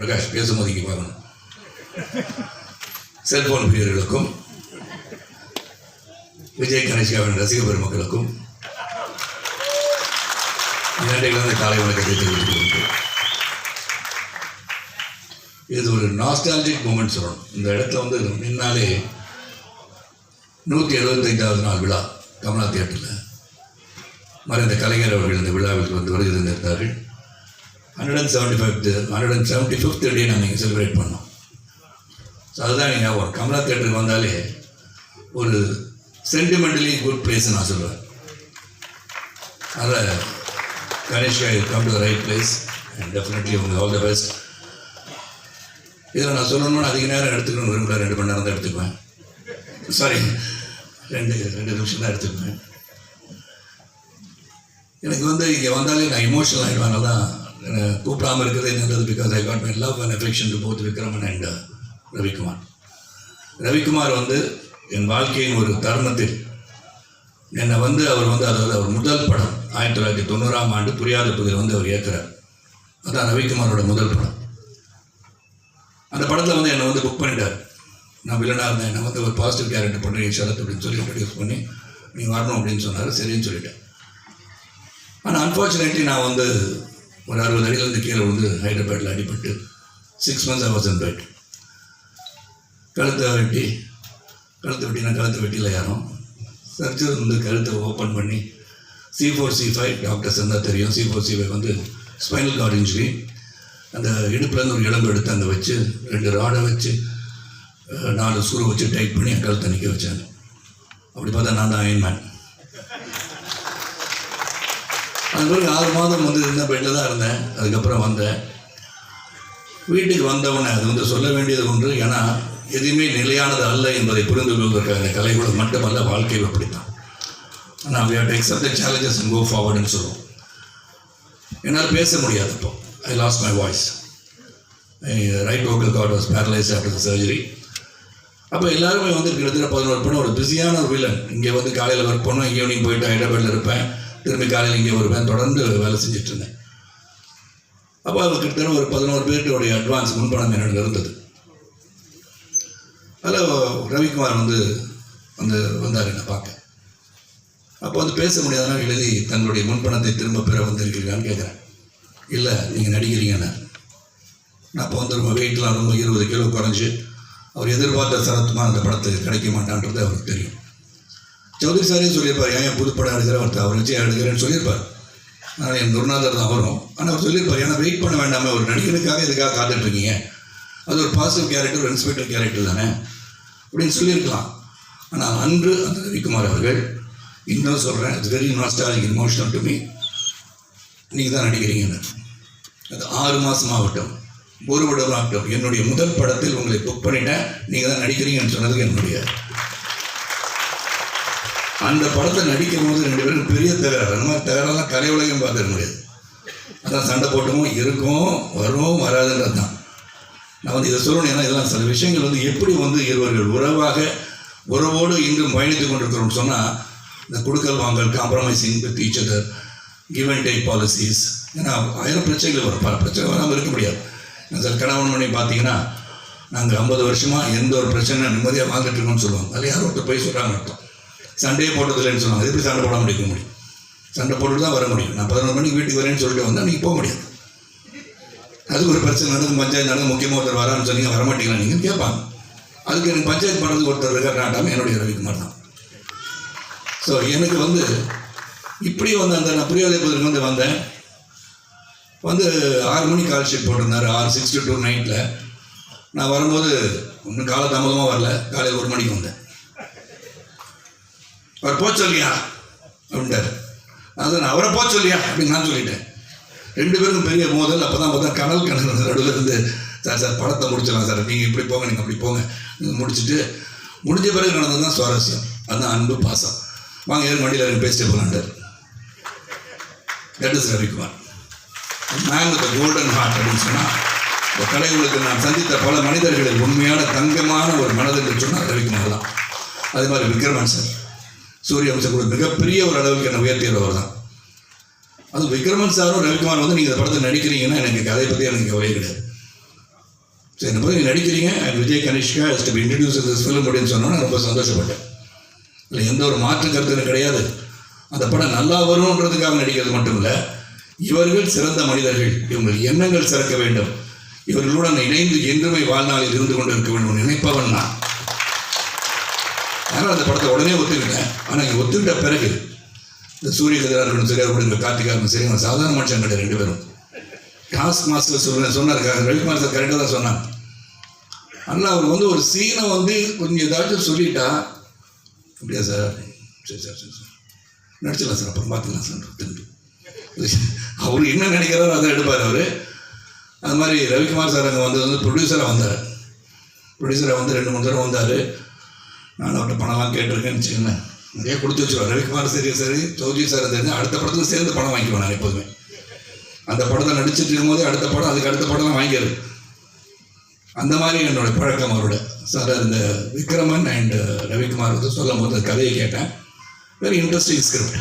பிரகாஷ் பேசும்போது இங்கே பார்க்கணும். செல்போன் பிரியர்களுக்கும் விஜய் கணேஷ்காவின் ரசிக பெருமக்களுக்கும் இரண்டையிலிருந்து காலை வணக்கத்தை தெரிவித்துக் இது ஒரு நாஸ்டாலஜிக் மூமெண்ட் சொல்லணும். இந்த இடத்துல வந்து நின்னாலே 175வது நாள் விழா கமலா தியேட்டரில் மறைந்த கலைஞர் அவர்கள் இந்த விழாவிற்கு வந்து வருகை தந்திருந்தார்கள். 175th டே நாங்கள் இங்கே செலிப்ரேட் பண்ணோம். ஸோ அதுதான் ஞாபகம். கமலா தியேட்டருக்கு வந்தாலே ஒரு சென்டிமெண்டலி குட் பிளேஸ் நான் சொல்லுவேன். அதில் கணேஷ்கா come to the right place and definitely உங்களுக்கு ஆல் த பெஸ்ட். இதில் நான் சொல்லணும்னு அதிக நேரம் எடுத்துக்கணும் விரும்பல, 2 மணி நேரம் தான் எடுத்துக்குவேன். சாரி, 2 நிமிஷம் தான் எடுத்துக்குவேன். எனக்கு வந்து இங்கே வந்தாலே நான் இமோஷனல் ஆகிடுவேன். தான் கூப்பிடாமல் இருக்கிறதே நல்லது. Because I got my love and affection to both Vikraman and Ravikumar. Ravikumar வந்து என் வாழ்க்கையின் ஒரு தருணத்தில் என்னை வந்து அதாவது அவர் முதல் படம் 1990ஆம் ஆண்டு புரியாத புதிர் வந்து அவர் ஏற்கிறார். அதான் ரவிக்குமாரோட முதல் படம். அந்த படத்தில் வந்து என்னை வந்து புக் பண்ணிட்டார். நான் வில்லனாக இருந்தேன். என்னை வந்து ஒரு பாசிட்டிவ் கேரக்டர் பண்ணுறீங்க ஷரத் அப்படின்னு சொல்லி இன்ட்ரடியூஸ் பண்ணி நீங்கள் வரணும் அப்படின்னு சொன்னார். சரின்னு சொல்லிட்டேன். ஆனால் அன்ஃபார்ச்சுனேட்லி நான் வந்து ஒரு 60 அடியிலேருந்து கீழே வந்து ஹைதராபாத்தில் அடிபட்டு 6 months I was in bed. கழுத்தை வெட்டியில் யாரும் சர்ஜரி வந்து கழுத்தை ஓப்பன் பண்ணி C4 C5 டாக்டர்ஸ் இருந்தால் தெரியும். C4 C5 வந்து ஸ்பைனல் கார்டு இன்ஜுரி. அந்த இடுப்புலேருந்து ஒரு எலும்பு எடுத்து அங்கே வச்சு 2 ராடை வச்சு 4 ஸ்க்ரூ வச்சு டைட் பண்ணி என் கழுத்தை நிற்க வச்சாங்க. அப்படி பார்த்தா நான் தான் அயன்மேன். அது பிறகு 6 மாதம் வந்து இருந்த பெட்டில் தான் இருந்தேன். அதுக்கப்புறம் வந்தேன். வீட்டுக்கு வந்தவுடனே அது வந்து சொல்ல வேண்டியது ஒன்று. ஏன்னா எதுவுமே நிலையானது அல்ல என்பதை புரிந்து கொள்வதற்காக கலைகளும் மட்டுமல்ல, வாழ்க்கையில் அப்படித்தான். ஆனால் we have to accept the challenges and go forwardன்னு சொல்லுவோம். என்னால் பேச முடியாது. இப்போ I lost my voice. My right vocal cord was paralyzed after the surgery. அப்போ எல்லாருமே வந்து கிட்டத்தட்ட 11 படம் ஒரு பிஸியான ஒரு வில்லன். இங்கே வந்து காலையில் ஒர்க் பண்ணோம், ஈவினிங் போயிட்டு ஹைதராபாத்தில் இருப்பேன், திரும்பி காலையில் இங்கே வருவேன், தொடர்ந்து வேலை செஞ்சுட்டு இருந்தேன். அப்போ அது கிட்டத்தட்ட ஒரு 11 பேருடைய அட்வான்ஸ் முன்பணம் என்னோட இருந்தது. அதில் ரவிக்குமார் வந்து வந்தார் என்னை பார்க்க. அப்போ வந்து பேச முடியாதனால எழுதி தங்களுடைய முன்பணத்தை திரும்ப பெற வந்திருக்கீங்களான்னு கேட்குறேன். இல்லை, நீங்கள் நடிக்கிறீங்கன்னு. நான் இப்போ வந்து ரொம்ப வெயிட்லாம் ரொம்ப 20 கிலோ குறைஞ்சி அவர் எதிர்பார்த்த சரத்துமாக அந்த படத்துக்கு கிடைக்க மாட்டான்றது அவருக்கு தெரியும். சௌத்ரி சாரே சொல்லியிருப்பார், ஏன் புது படம் எடுக்கிற அவர் வச்சு எடுக்கிறேன்னு சொல்லியிருப்பார். ஆனால் என் குருநாதர் தான் வரும். ஆனால் அவர் சொல்லியிருப்பார், ஏன்னா வெயிட் பண்ண வேண்டாமே, ஒரு நடிகனுக்காக இதுக்காக காத்துட்ருக்கீங்க, அது ஒரு பாசிட்டிவ் கேரக்டர், ஒரு இன்ஸ்பெக்டர் கேரக்டர் தானே அப்படின்னு சொல்லியிருக்கலாம். ஆனால் அன்று அந்த ரவிக்குமார் அவர்கள், இன்னும் சொல்கிறேன், it's very nostalgic emotional to me, நீங்கள் தான் நடிக்கிறீங்கன்னு. அது 6 மாதம் ஆகட்டும், 1 வருடம் ஆகட்டும், என்னுடைய முதல் படத்தில் உங்களை புக் பண்ணிட்டேன், நீங்கள் தான் நடிக்கிறீங்கன்னு சொன்னதுக்கு என்னுடைய அந்த படத்தை நடிக்கும் போது 2 பேரும் பெரிய தகராறு. அந்த மாதிரி தகராறுலாம் கலை உலகம் பார்த்துக்க முடியாது. அதான் சண்டை போட்டவும் இருக்கும், வரும் வராதுன்றது தான். நான் வந்து இதை சொல்லணும். ஏன்னா இதெல்லாம் சில விஷயங்கள் வந்து எப்படி வந்து இருவர்கள் உறவோடு இன்றும் பயணித்து கொண்டிருக்கிறோம்னு சொன்னால், இந்த கொடுக்கல் வாங்கல், compromising with each other, give and take policies. ஏன்னா 1000 பிரச்சனைகள் வரும். பல பிரச்சனை வராமல் இருக்க முடியாது. சார் கணவன் மணி பார்த்தீங்கன்னா நாங்கள் 50 வருஷமாக எந்த ஒரு பிரச்சனை நிம்மதியாக வாழ்ந்துட்டு இருக்கோம்னு சொல்லுவாங்க. அதில் யாரும் ஒருத்தர் போய் சொல்கிறாங்க அர்த்தம். சண்டையே போட்டதில்லைன்னு சொல்லுவாங்க. எப்படி சண்டை போட முடியும்? சண்டை போட்டுட்டு தான் வர முடியும். நான் 11 மணிக்கு வீட்டுக்கு வரேன்னு சொல்லிட்டு வந்தால் நீங்கள் போக முடியாது. அதுக்கு ஒரு பிரச்சனை நடந்து, பஞ்சாயத்து நடந்து, முக்கியமாக ஒருத்தர் வரான்னு சொன்னீங்க, வரமாட்டீங்களா நீங்கள் கேட்பாங்க. அதுக்கு எனக்கு பஞ்சாயத்து பண்ணுறதுக்கு ஒருத்தர் இருக்கார், நாட்டாமல் என்னுடைய ரவிக்குமார் தான். ஸோ எனக்கு வந்து இப்படி வந்து அந்த நான் புரியாத புதிருக்கு வந்தேன். 6 மணிக்கு கால் ஷீட் போட்டிருந்தார். 6:62 நைட்டில் நான் வரும்போது ஒன்றும் காலதாமதமாக வரல. காலையில் 1 மணிக்கு வந்தேன். அவர் போச்சு சொல்லியா அப்படின்ட்டார். நான் அவரை போச்சு சொல்லியா அப்படின்னு நான் சொல்லிட்டேன். 2 பேருக்கும் பெரிய மோதல். அப்போ தான் பார்த்தா கனல் நடுவில் இருந்து, சார் படத்தை முடிச்சிடலாம் சார், நீங்கள் இப்படி போங்க, நீங்கள் அப்படி போங்க, நீங்கள் முடிஞ்ச பிறகு நடந்தது தான் சுவாரஸ்யம். அதுதான் அன்பு, பாசம். வாங்க ஏன் வண்டியில் எனக்கு பேசிட்டு போகலான்ட்டார். That is Ravikumar, man with golden heart அப்படின்னு சொன்னால், இந்த கலைகளுக்கு நான் சந்தித்த பல மனிதர்களில் உண்மையான தங்கமான ஒரு மனது என்று சொன்னால் ரவிக்குமார் தான். அதே மாதிரி விக்ரமன் சார், சூரிய வம்சம் கூட மிகப்பெரிய ஒரு அளவுக்கு என்னை உயர்த்தியவர் தான். அது விக்ரமன் சாரும் ரவிக்குமார் வந்து நீங்கள் இந்த படத்தை நடிக்கிறீங்கன்னா எனக்கு கதை பற்றி எனக்கு கவலையே கிடையாது. சரி இந்த போது நீ நடிக்கிறீங்க and Vijay Kanishka is to be introduce this film அப்படின்னு சொன்னோன்னா ரொம்ப சந்தோஷப்பட்டேன். இல்லை எந்த ஒரு மாற்று கருத்து கிடையாது. அந்த படம் நல்லா வரும்ன்றதுக்காக நடிக்கிறது மட்டும் இல்லை, இவர்கள் சிறந்த மனிதர்கள், இவங்கள் எண்ணங்கள் சிறக்க வேண்டும், இவர்களுடன் இணைந்து என்றுமே வாழ்நாளில் இருந்து கொண்டு இருக்க வேண்டும் நினைப்பவன் நான். அதனால் அந்த படத்தை உடனே ஒத்துக்கிட்டேன். ஆனால் இங்கே ஒத்துக்கிட்ட பிறகு இந்த சூரிய கதிராக இருக்கணும் சரியாக கொடுங்க, கார்த்திகாரன் சரி, அவன் சாதாரண மனுஷன் கிடையாது. 2 பேரும் டாஸ்க் மாஸ்டர் சொன்னார், ரவிக்குமார் சார் கரெக்டாக தான் சொன்னாங்க. ஆனால் அவர் வந்து ஒரு சீனை வந்து கொஞ்சம் ஏதாச்சும் சொல்லிட்டா, அப்படியா சார், சரி சார் சரி சார் நடிச்சிடலாம் சார், அப்புறம் பார்த்துக்கலாம் சார் திரும்பி அவர் என்ன நினைக்கிறாரோ அதை எடுப்பார் அவர். அது மாதிரி ரவிக்குமார் சார் அங்கே வந்து ப்ரொடியூசராக வந்தார். ப்ரொடியூசராக வந்து 2-3 தடவை வந்தார். நான் அவர்கிட்ட பணம்லாம் கேட்டிருக்கேன்னு வச்சுக்கோங்க, நிறைய கொடுத்து வச்சுருவேன். ரவிக்குமார் சரி சரி சௌஜி சார் தெரிஞ்சு அடுத்த படத்துக்கு சேர்ந்து பணம் வாங்கிக்குவேன் நான் எப்போதுமே. அந்த படத்தை நடிச்சிட்டு இருக்கும்போதே அடுத்த படம் அதுக்கு அடுத்த படம்லாம் வாங்கிடுது. அந்த மாதிரி என்னோட பழக்கம் அவரோட. சார் இந்த விக்ரமன் அண்ட் ரவிக்குமார் வந்து சொல்லும் போது கதையை கேட்டேன். Very interesting script.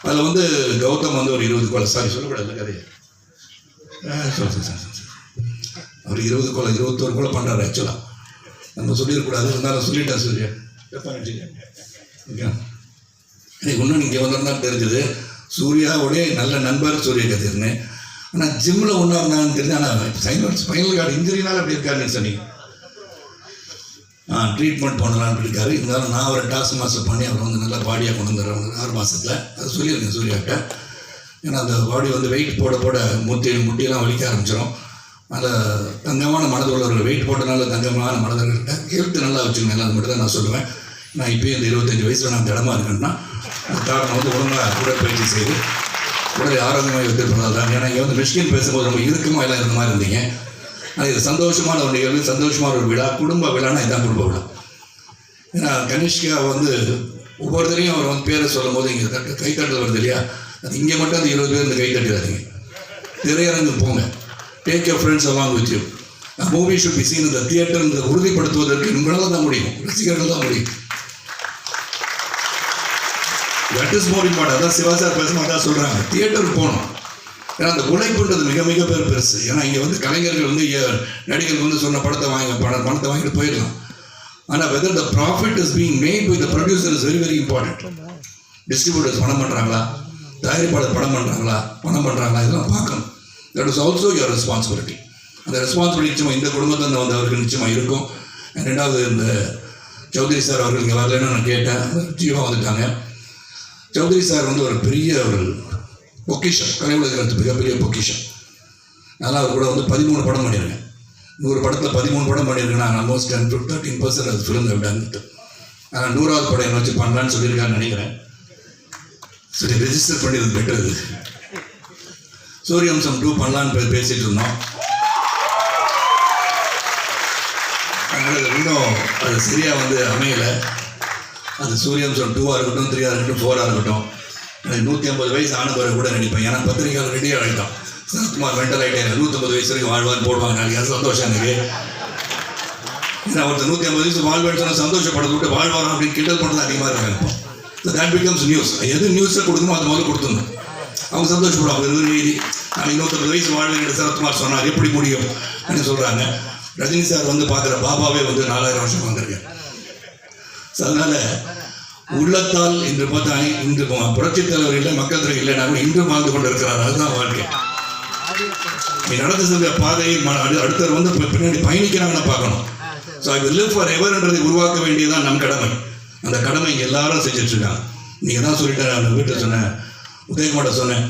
அதில் வந்து கௌதம் வந்து ஒரு 20 கொலை, சாரி சொல்லக்கூடாது கதையை, அவர் 20 கொலை 21 கொலை பண்ணுறாரு. ஆக்சுவலாக நம்ம சொல்லிடக்கூடாது, இருந்தாலும் சொல்லிட்டேன். சூர்யா எனக்கு இன்னும் இங்கே வந்திருந்தாலும் தெரிஞ்சது சூர்யாவுடைய நல்ல நண்பர் சூரிய கதிர்னு. ஆனால் ஜிம்மில் ஒன்றா இருந்தாங்கன்னு தெரிஞ்சு. ஆனால் ஸ்பைனல் கார்டு இன்ஜுரினால அப்படி இருக்காருன்னு சொன்னீங்க. ட்ரீட்மெண்ட் பண்ணலான்னு இருக்காரு. இருந்தாலும் நான் ஒரு டாஸ்க் மாஸ்டர் பண்ணி அவர் வந்து நல்லா பாடியாக கொண்டு வந்துடுறாங்க 6 மாதத்தில். அது சொல்லியிருக்கேன் சூர்யாக்கிட்ட. ஏன்னா அந்த பாடி வந்து வெயிட் போட போட முட்டியெல்லாம் வலிக்க ஆரம்பிச்சிடும். அதில் தங்கமான மனது உள்ளவர்கள் வெயிட் போட்டனால தங்கமான மனதர்கள்கிட்ட ஹெல்த் நல்லா வச்சுக்கணும். அது மட்டும் தான் நான் சொல்லுவேன். நான் இப்போயும் இந்த 25 வயசில் நான் திடமாக இருக்கேன்னா அது காரணம் வந்து ஒழுங்காக உடற்பயிற்சி செய்து உடலை ஆரோக்கியமாக வைத்திருப்பதால் தான். ஏன்னா இங்கே வந்து மிஷ்கின் பேசும்போது ரொம்ப இறுக்கமாக எல்லாம் இருந்த மாதிரி இருந்தீங்க. ஆனால் இது சந்தோஷமான ஒரு நிகழ்வு, சந்தோஷமான ஒரு விழா, குடும்ப விழானா இதான் குடும்ப விழா. ஏன்னா கனிஷ்கா வந்து ஒவ்வொருத்தரையும் அவர் வந்து பேரை சொல்லும் போது இங்கே கைத்தட்டல் வருது இல்லையா, அது இங்கே மட்டும் அந்த 20 பேர் இந்த கைத்தட்டிடாதீங்க. திரையரங்கு போங்க, take your friends along with you. Movie should be seen இந்த தியேட்டர் இந்த உறுதிப்படுத்துவதற்கு உங்களால் தான் முடியும், ரசிகர்கள் தான் முடியும். That is more important. அதான் சிவா சார் பேசும்போது தான் சொல்கிறாங்க, தியேட்டருக்கு போகணும். ஏன்னா அந்த உழைப்புன்றது மிக மிக பெருசு. ஏன்னா இங்கே வந்து கலைஞர்கள் வந்து நடிகர்கள் வந்து சொன்ன பணத்தை வாங்கிட்டு போயிடலாம். ஆனால் whether the profit is being made by the producer is very very important. Distributors பணம் பண்ணுறாங்களா, தயாரிப்பாளர் பணம் பண்ணுறாங்களா இதெல்லாம் பார்க்கணும். That is also your responsibility. அந்த ரெஸ்பான்சிபிலிட்டி நிச்சயமாக இந்த குடும்பத்தில் வந்து அவருக்கு நிச்சயமாக இருக்கும். 2வது இந்த சௌத்ரி சார் அவர்கள் இங்கே வரலன்னு நான் கேட்டேன், ஜீவா வந்துட்டாங்க. சௌத்ரி சார் வந்து ஒரு பெரிய ஒரு பொக்கிஷம், கலை உலகத்து மிகப்பெரிய பொக்கிஷம். அதனால் அவர் கூட வந்து 13 படம் பண்ணியிருக்கேன். 100 படத்தில் 13 படம் பண்ணியிருக்கேன். நான் ஆல்மோஸ்ட் 10 to 13% அது ஃபிலிம் விடான்ட்டு. ஆனால் 100வது படம் என்ன வச்சு பண்ணலான்னு சொல்லியிருக்காருன்னு நினைக்கிறேன். சரி ரெஜிஸ்டர் பண்ணிடுறது பெட்டர். சூரியவம்சம் 2 பண்ணலான்னு பேசிகிட்டு இருந்தோம். அதனால் அது இன்னும் அது சரியாக வந்து அமையலை. அது சூரியவம்சம் 2ஆக இருக்கட்டும், 3ஆக இருக்கட்டும், 4ஆக இருக்கட்டும். எனக்கு 150 வயசு ஆன பிறகு கூட நடிப்பேன். ஏன்னா பத்திரிகையாளர் ரெடியாக ஆகிட்டோம். சரத்குமார் மென்டல் ஆகிட்டே 150 வயசு வரைக்கும் வாழ்வான்னு போடுவாங்க. நாளைக்கு அது சந்தோஷம் எனக்கு. ஏன்னா ஒருத்தர் 150 வயசு வாழ்வேன்னு சொன்னால் சந்தோஷப்படுறது விட்டு வாழ்வாரம் அப்படின்னு கிண்டல் பண்ணுறது அதிகமாக இருக்காங்க. இப்போ தட் பிகம்ஸ் நியூஸ். எது நியூஸை கொடுக்கணும் அது முதல்ல கொடுத்துடணும். அவங்க சந்தோஷப்படுவாங்க. நான் 150 வயசு வாழ்வேன் சரத்குமார் சொன்னார், எப்படி முடியும் அப்படின்னு சொல்கிறாங்க. ரஜினி சார் வந்து பார்க்குற பாபாவே வந்து 4000 வருஷம் வந்திருக்கேன். ஸோ அதனால் உள்ளத்தால் இன்று பார்த்தா இன்று புரட்சித் தலைவர் இல்லை, மக்கள் தலைவர் இல்லைனாலும் இன்றும் வாழ்ந்து கொண்டு இருக்கிறார். அதுதான் வாழ்க்கை. நீ நடந்து சென்ற பாதையை அடுத்தவர் வந்து பின்னாடி பயணிக்கிறாங்கன்னு பார்க்கணும். So I will live for எவர்ன்றதை உருவாக்க வேண்டியதான் நம் கடமை. அந்த கடமை இங்கே எல்லாரும் செஞ்சிட்ருக்காங்க. நீங்கள் தான் சொல்லிட்டேன். நான் வீட்டில் சொன்னேன், உதயகுமார்ட்ட சொன்னேன்,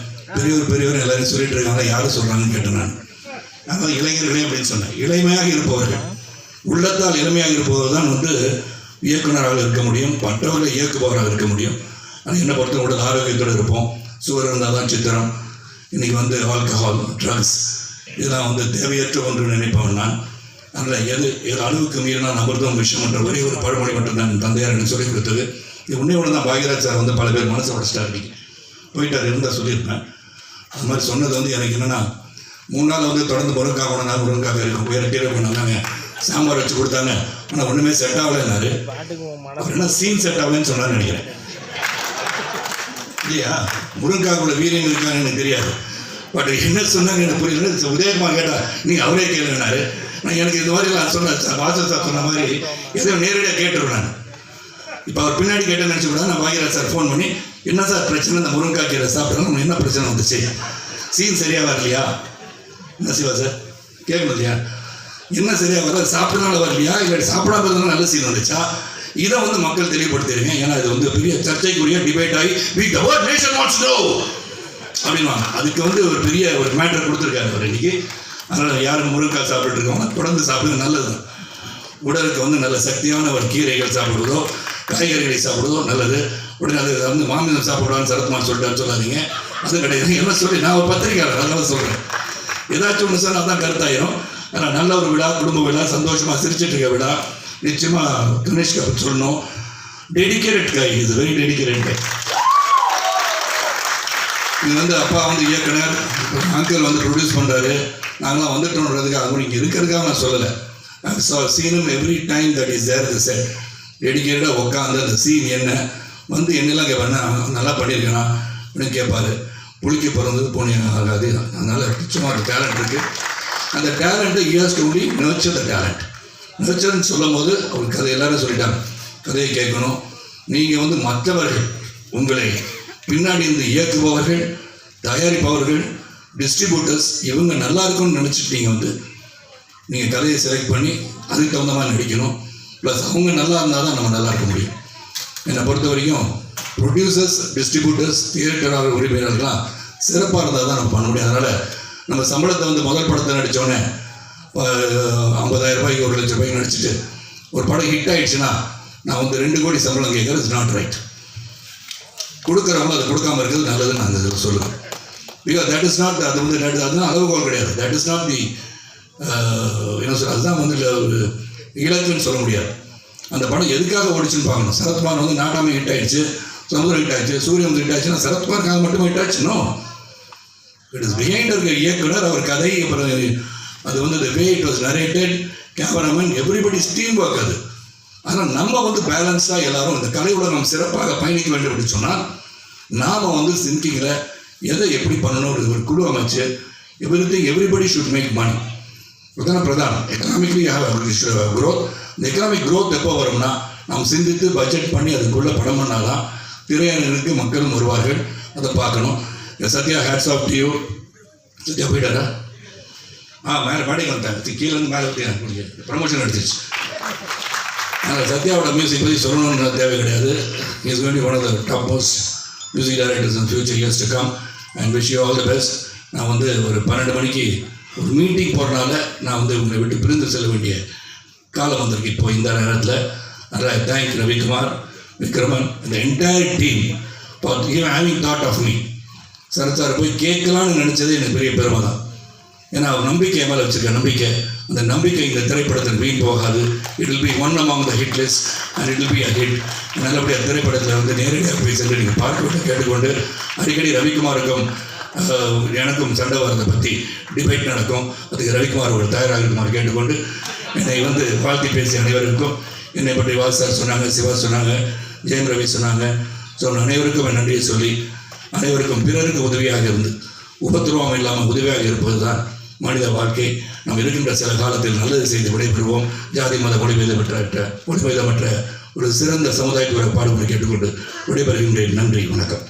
பெரியவர் எல்லாரையும் சொல்லிட்டு இருக்காங்க. யாரும் சொல்கிறாங்கன்னு கேட்டேன் நான். அதாவது இளைஞர்களே அப்படின்னு சொன்னேன். இளமையாக இருப்பவர்கள், உள்ளத்தால் இளமையாக இருப்பவர்கள் தான் வந்து இயக்குநராக இருக்க முடியும், மற்றவர்களை இயக்குபவராக இருக்க முடியும். அது என்ன பொறுத்த உடல் ஆரோக்கியத்தோடு இருப்போம். சுவர் இருந்தால் தான் சித்திரம். இன்றைக்கி வந்து ஆல்கஹால், ட்ரக்ஸ் இதெல்லாம் வந்து தேவையற்ற ஒன்று நினைப்பவன் நான். அதனால் எது அளவுக்கு மீறினா அமிர்தம் விஷயம் என்ற ஒரே ஒரு பழமொழி மட்டும் தான் தந்தையார் எனக்கு சொல்லிக் கொடுத்தது. இது உன்னே ஒன்று தான். பாக்யராஜ் சார் வந்து பல பேர் மனசை உடச்சிட்டார். அன்றைக்கி போயிட்டார், இருந்தால் சொல்லியிருப்பேன். அது மாதிரி சொன்னது வந்து எனக்கு என்னென்னா, 3 நாள் வந்து தொடர்ந்து முருங்காய் போனால் முருங்காய் இருக்கும், வேறு கீரை பண்ணாங்க, சாம்பார் வச்சு கொடுத்தாங்க. ஆனால் ஒன்றுமே செட் ஆகலைன்னாரு. அவர் என்ன சீன் செட் ஆகலன்னு சொன்னார்னு நினைக்கிறேன். இல்லையா, முருங்காக்குள்ள வீரியம் இருக்கான்னு எனக்கு தெரியாது. பட் என்ன சொன்னாங்க எனக்கு புரியல. உதயகுமார் கேட்டால் நீங்கள் அவரே கேளுங்கன்னாரு. நான் எனக்கு இந்த மாதிரி நான் சொன்னேன் சார், வாசல் சார் சொன்ன மாதிரி எதையும் நேரடியாக கேட்டுருவேன் நான். இப்போ அவர் பின்னாடி கேட்டேன்னு நினச்சி கூட நான் பாக்யராஜ் சார் ஃபோன் பண்ணி, என்ன சார் பிரச்சனை, இந்த முருங்கைக்காய் கீரை சாப்பிட்றோம், நம்ம என்ன பிரச்சனை வந்துச்சு, சீன் சரியாக வரலையா, என்ன சிவா சார் கேட்கணும் இல்லையா, என்ன சரியாக வர சாப்பிட்றதுனால வரலையா, இல்லை சாப்பிடாம இருந்தாலும் நல்ல சீன் வந்துச்சா, இதை வந்து மக்கள் தெளிவுபடுத்திருங்க. ஏன்னா இது வந்து பெரிய சர்ச்சைக்குரிய டிபேட் ஆகி நேஷன் வாண்ட்ஸ் டு அப்படின்வாங்க. அதுக்கு வந்து ஒரு பெரிய ஒரு மேட்டர் கொடுத்துருக்காரு அவர் இன்னைக்கு. அதனால் யாரும் முருங்கைக்காய் சாப்பிட்டு இருக்கவங்க தொடர்ந்து சாப்பிடுறது நல்லது தான். உடலுக்கு வந்து நல்ல சக்தியான ஒரு கீரைகள் சாப்பிடுவதோ காய்கறிகளை சாப்பிடுவதோ நல்லது. உடனே அது வந்து மாமிசம் சாப்பிடுவான்னு சரத்குமார் சொல்லிட்டான்னு சொல்லாதீங்க, அது கிடையாது. எல்லாம் சொல்லி நான் ஒரு பத்திரிக்கையாளர், அதனால சொல்கிறேன். ஏதாச்சும் ஒன்று சொன்னால் தான் கருத்தாயிரும். ஆனால் நல்ல ஒரு விழா, குடும்ப விழா, சந்தோஷமாக சிரிச்சிட்டு இருக்க விழா. நிச்சயமாக கணேஷ் கபூர் சொல்லணும், டெடிக்கேட்டட் கை, இது வெரி டெடிக்கேட்டட் கை. இது வந்து அப்பா வந்து இயக்குனர், அங்கிள் வந்து ப்ரொடியூஸ் பண்ணுறாரு, நாங்களாம் வந்துட்டோன்றதுக்காக அவங்க இங்கே இருக்கிறதுக்காக நான் சொல்லலை. சீனும் every time that is there the set டெடிக்கேட்டடாக உட்காந்து அந்த சீன் என்ன வந்து என்னெல்லாம் கேட்பாருன்னா, நல்லா பண்ணியிருக்கேனா அப்படின்னு கேட்பாரு. புளிக்க பிறந்தது போனீங்க ஆகாது. அதனால் நிச்சயமாக ஒரு டேலண்ட் இருக்குது. அந்த டேலண்ட்டை use to only nurture the talent. நர்ச்சர்ன்னு சொல்லும் போது அவர் கதை எல்லாரும் சொல்லிட்டாங்க, கதையை கேட்கணும். நீங்கள் வந்து மற்றவர்கள், உங்களை பின்னாடி இருந்து இயக்குபவர்கள், தயாரிப்பவர்கள், டிஸ்ட்ரிபியூட்டர்ஸ், இவங்க நல்லா இருக்கும்னு நினச்சிட்டு நீங்கள் கதையை செலக்ட் பண்ணி அதுக்கு தகுந்த மாதிரி நடிக்கணும். ப்ளஸ் அவங்க நல்லா இருந்தால் தான் நம்ம நல்லா இருக்க முடியும். என்னை பொறுத்த வரைக்கும் ப்ரொடியூசர்ஸ், டிஸ்ட்ரிபியூட்டர்ஸ், தியேட்டர் உரிமையாளர்கள்லாம் சிறப்பாக இருந்தால் தான் நம்ம பண்ண முடியும். அதனால் நம்ம சம்பளத்தை வந்து முதல் படத்தை நடித்தோடனே 50,000 ரூபாய்க்கு 1,00,000 ரூபாய்க்கு நடிச்சுட்டு ஒரு படம் ஹிட் ஆகிடுச்சுன்னா நான் வந்து 2 கோடி சம்பளம் கேட்குறது இஸ் நாட் ரைட். கொடுக்குறவங்களும் அதை கொடுக்காமல் இருக்கிறது நல்லதுன்னு நான் இதில் சொல்லுவேன். பிகாஸ் தட் இஸ் நாட், அது வந்து அதுதான் அளவுகோல் கிடையாது. தட் இஸ் நாட் தி என்ன சொல்ல, அதுதான் வந்து ஒரு இலக்குன்னு சொல்ல முடியாது. அந்த படம் எதுக்காக ஓடிச்சுன்னு பார்க்கணும். சரத்குமார் வந்து நாட்டாமை ஹிட் ஆகிடுச்சு, சமுதிரம் ஹிட் ஆகிடுச்சு, சூரியன் வந்து ஹிட் ஆகிடுச்சுன்னா சரத்குமாருக்காக மட்டும் ஹிட் ஆச்சுனோ, இட் இஸ் பிஹைண்ட் இருக்க இயக்குனர், அவர் கதை, அப்புறம் அது வந்து the way it was narrated, cameraman, everybody's team work அது. ஆனால் நம்ம வந்து பேலன்ஸாக எல்லாரும் இந்த கலை உலகம் சிறப்பாக பயணிக்க வேண்டும் அப்படின்னு சொன்னால் நாம் வந்து திங்கிங்கில் எதை எப்படி பண்ணணும் ஒரு குழு அமைச்சு எவ்ரிபடி ஷுட் மேக் மணி. இதுதான் பிரதானம். Economically growth. இந்த எக்கனாமிக் க்ரோத் எப்போ வரும்னா நாம் சிந்தித்து பட்ஜெட் பண்ணி அதுக்குள்ளே படம் பண்ணாதான் திரையரங்குக்கு மக்களும் வருவார்கள். அதை பார்க்கணும். Sathya, hats off to you. Sathya போயிட்டாரா? மேலே பாடிக்கு வந்துட்டாங்க, கீழேருந்து மேலே வந்து ப்ரமோஷன் எடுத்துருச்சு. அதனால் சத்யாவோட மியூசிக் பற்றி சொல்லணுன்ற தேவை கிடையாது. Is going to be one of the topmost music directors in future years to come and wish you all the best. நான் வந்து ஒரு 12 மணிக்கு ஒரு மீட்டிங் போகிறனால நான் வந்து உங்களை விட்டு பிரிந்து செல்ல வேண்டிய காலம் வந்திருக்கு இப்போ இந்த நேரத்தில். அதனால் தேங்க் ரவிக்குமார், விக்ரமன், இந்த entire team for having thought of me. Sarath sir போய் கேட்கலான்னு நினச்சது எனக்கு பெரிய பெருமை தான். ஏன்னா அவர் நம்பிக்கை மேலே வச்சுருக்க நம்பிக்கை, அந்த நம்பிக்கை இந்த திரைப்படத்தில் வீண் போகாது. It will be one among the hit list and it will be a hit. நல்லபடியாக திரைப்படத்தில் வந்து நேரடியாக போய் சென்று நீங்கள் பார்க்க கேட்டுக்கொண்டு, அடிக்கடி ரவிக்குமாருக்கும் எனக்கும் சண்டை வரதை பற்றி டிபேட் நடக்கும். அதுக்கு ரவிக்குமார் அவர்கள் தயாராக இருக்குமாறு கேட்டுக்கொண்டு, என்னை வந்து வாழ்த்தி பேசிய அனைவருக்கும், என்னை பற்றி வாஸ் சார் சொன்னாங்க, சிவா சொன்னாங்க, ஜெயம் ரவி சொன்னாங்க. ஸோ அனைவருக்கும் என் நன்றியை சொல்லி, அனைவருக்கும் பிறருக்கு உதவியாக இருந்து உபத்திரவம் இல்லாமல் உதவியாக இருப்பது தான் மனித வாழ்க்கை. நாம் இருக்கின்ற சில காலத்தில் நல்லது செய்து விடைபெறுவோம். ஜாதி மத ஒளிபெய்தமற்ற ஒரு சிறந்த சமுதாயத்துக்கு பாடுபட கேட்டுக்கொண்டு விடைபெறுகின்றேன். நன்றி, வணக்கம்.